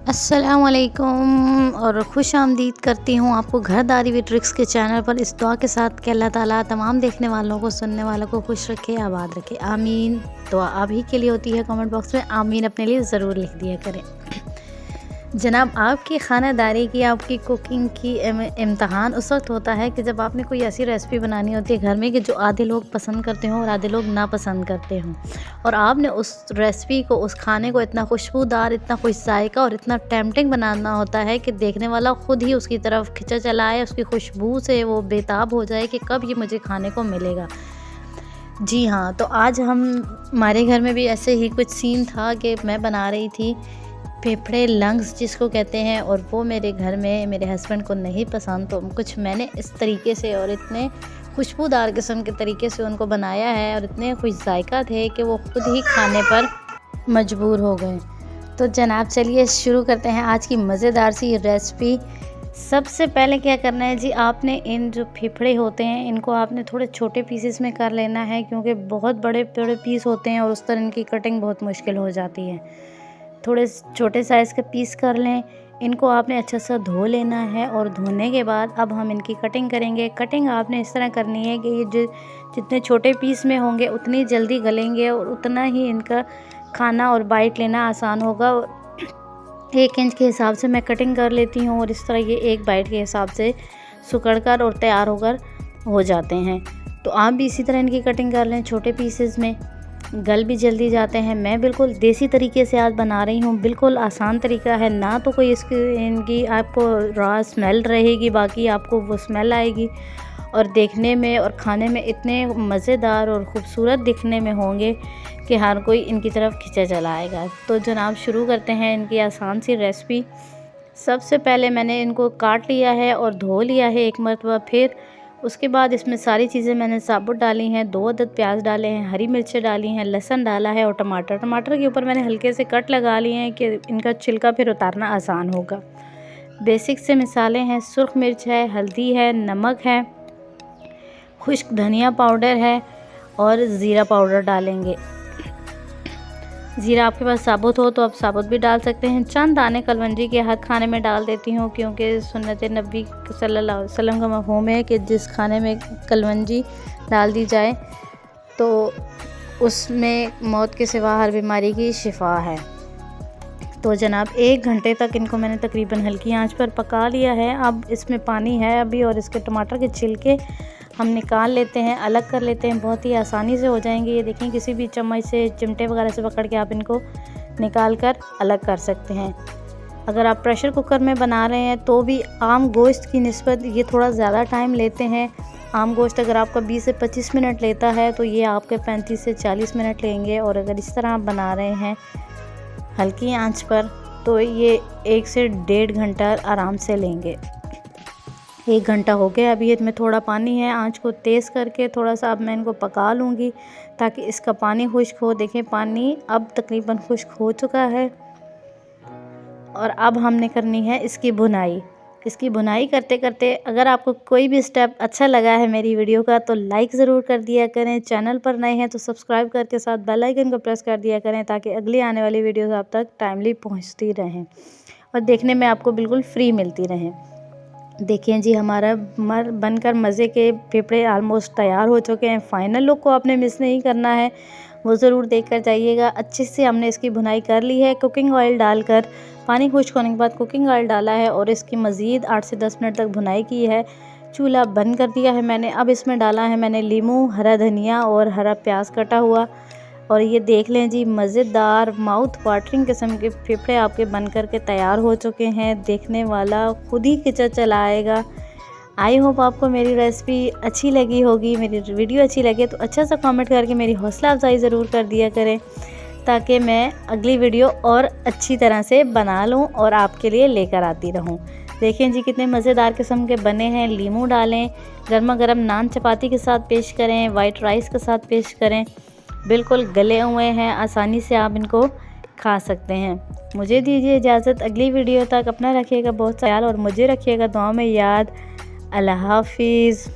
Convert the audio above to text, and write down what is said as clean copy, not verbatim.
अस्सलामुअलैकुम और खुश आमदीद करती हूँ आपको घरदारी विद ट्रिक्स के चैनल पर, इस दुआ के साथ कि अल्लाह ताला तमाम देखने वालों को, सुनने वालों को खुश रखे, आबाद रखे, आमीन। दुआ आप ही के लिए होती है, कमेंट बॉक्स में आमीन अपने लिए ज़रूर लिख दिया करें। जनाब, आपकी खानादारी की, आपकी कुकिंग की इम्तहान उस वक्त होता है कि जब आपने कोई ऐसी रेसिपी बनानी होती है घर में कि जो आधे लोग पसंद करते हों और आधे लोग नापसंद करते हों, और आपने उस रेसिपी को, उस खाने को इतना खुशबूदार, इतना खुश जायका और इतना टेम्पटिंग बनाना होता है कि देखने वाला ख़ुद ही उसकी तरफ खिंचा चला आए, उसकी खुशबू से वो बेताब हो जाए कि कब ये मुझे खाने को मिलेगा। जी हाँ, तो आज हमारे घर में भी ऐसे ही कुछ सीन था कि मैं बना रही थी फेफड़े, लंग्स जिसको कहते हैं, और वो मेरे घर में मेरे हस्बैंड को नहीं पसंद, तो कुछ मैंने इस तरीके से और इतने खुशबूदार किस्म के तरीके से उनको बनाया है और इतने खुश जायका थे कि वो खुद ही खाने पर मजबूर हो गए। तो जनाब, चलिए शुरू करते हैं आज की मज़ेदार सी रेसिपी। सबसे पहले क्या करना है जी, आपने इन जो फेफड़े होते हैं इनको आपने थोड़े छोटे पीसेस में कर लेना है, क्योंकि बहुत बड़े बड़े पीस होते हैं और उस तरह इनकी कटिंग बहुत मुश्किल हो जाती है। थोड़े छोटे साइज़ के पीस कर लें। इनको आपने अच्छा सा धो लेना है और धोने के बाद अब हम इनकी कटिंग करेंगे। कटिंग आपने इस तरह करनी है कि ये जितने छोटे पीस में होंगे उतनी जल्दी गलेंगे और उतना ही इनका खाना और बाइट लेना आसान होगा। 1 इंच के हिसाब से मैं कटिंग कर लेती हूँ और इस तरह ये 1 बाइट के हिसाब से सुकड़ कर और तैयार होकर हो जाते हैं। तो आप भी इसी तरह इनकी कटिंग कर लें छोटे पीसेस में, गल भी जल्दी जाते हैं। मैं बिल्कुल देसी तरीके से आज बना रही हूँ, बिल्कुल आसान तरीका है, ना तो कोई इनकी आपको रॉ स्मेल रहेगी, बाकी आपको वो स्मेल आएगी और देखने में और खाने में इतने मज़ेदार और ख़ूबसूरत दिखने में होंगे कि हर कोई इनकी तरफ खिंचा चला आएगा। तो जनाब, शुरू करते हैं इनकी आसान सी रेसिपी। सबसे पहले मैंने इनको काट लिया है और धो लिया है 1 मरतबा। फिर उसके बाद इसमें सारी चीज़ें मैंने साबुत डाली हैं। 2 अदद प्याज डाले हैं, हरी मिर्चें डाली हैं, लहसुन डाला है और टमाटर के ऊपर मैंने हल्के से कट लगा लिए हैं कि इनका छिलका फिर उतारना आसान होगा। बेसिक से मसाले हैं, सुर्ख मिर्च है, हल्दी है, नमक है, खुश्क धनिया पाउडर है और ज़ीरा पाउडर डालेंगे। ज़ीरा आपके पास साबुत हो तो आप साबुत भी डाल सकते हैं। चंद दाने कलवंजी के हर खाने में डाल देती हूँ, क्योंकि सुन्नत नबी सल्लल्लाहु अलैहि वसल्लम का मफ़हूम है कि जिस खाने में कलवंजी डाल दी जाए तो उसमें मौत के सिवा हर बीमारी की शिफा है। तो जनाब, 1 घंटे तक इनको मैंने तकरीबन हल्की आंच पर पका लिया है। अब इसमें पानी है अभी, और इसके टमाटर के छिलके हम निकाल लेते हैं, अलग कर लेते हैं। बहुत ही आसानी से हो जाएंगे ये। देखें, किसी भी चम्मच से, चिमटे वगैरह से पकड़ के आप इनको निकाल कर अलग कर सकते हैं। अगर आप प्रेशर कुकर में बना रहे हैं तो भी आम गोश्त की निस्बत ये थोड़ा ज़्यादा टाइम लेते हैं। आम गोश्त अगर आपका 20 से 25 मिनट लेता है तो ये आपके 35 से 40 मिनट लेंगे, और अगर इस तरह आप बना रहे हैं हल्की आंच पर तो ये 1 से 1.5 घंटा आराम से लेंगे। 1 घंटा हो गया। अभी इसमें थोड़ा पानी है, आंच को तेज़ करके थोड़ा सा अब मैं इनको पका लूँगी ताकि इसका पानी खुश्क हो। देखें, पानी अब तकरीबन खुश्क हो चुका है और अब हमने करनी है इसकी भुनाई। इसकी भुनाई करते करते अगर आपको कोई भी स्टेप अच्छा लगा है मेरी वीडियो का तो लाइक ज़रूर कर दिया करें। चैनल पर नए हैं तो सब्सक्राइब करके साथ बेल आइकन को प्रेस कर दिया करें, ताकि अगली आने वाली वीडियोस आप तक टाइमली पहुंचती रहें और देखने में आपको बिल्कुल फ्री मिलती रहें। देखिए जी, हमारा बनकर मज़े के फेफड़े ऑलमोस्ट तैयार हो चुके हैं। फाइनल लुक को आपने मिस नहीं करना है, वो ज़रूर देख कर जाइएगा। अच्छे से हमने इसकी भुनाई कर ली है। कुकिंग ऑयल डालकर पानी खुश्क होने के बाद कुकिंग ऑयल डाला है और इसकी मज़ीद 8 से 10 मिनट तक भुनाई की है। चूल्हा बंद कर दिया है मैंने। अब इसमें डाला है मैंने लीमू, हरा धनिया और हरा प्याज कटा हुआ, और ये देख लें जी, मज़ेदार माउथ वाटरिंग किस्म के फेफड़े आपके बन कर के तैयार हो चुके हैं। देखने वाला खुद ही खिंचा चला आएगा। आई होप आपको मेरी रेसिपी अच्छी लगी होगी। मेरी वीडियो अच्छी लगे तो अच्छा सा कमेंट करके मेरी हौसला अफजाई ज़रूर कर दिया करें, ताकि मैं अगली वीडियो और अच्छी तरह से बना लूँ और आपके लिए लेकर आती रहूँ। देखें जी, कितने मज़ेदार किस्म के बने हैं। लीमू डालें, गर्मा गर्म नान चपाती के साथ पेश करें, वाइट राइस के साथ पेश करें। बिल्कुल गले हुए हैं, आसानी से आप इनको खा सकते हैं। मुझे दीजिए इजाज़त, अगली वीडियो तक अपना रखिएगा बहुत ख्याल और मुझे रखिएगा दुआ में याद। अल्लाह हाफिज़।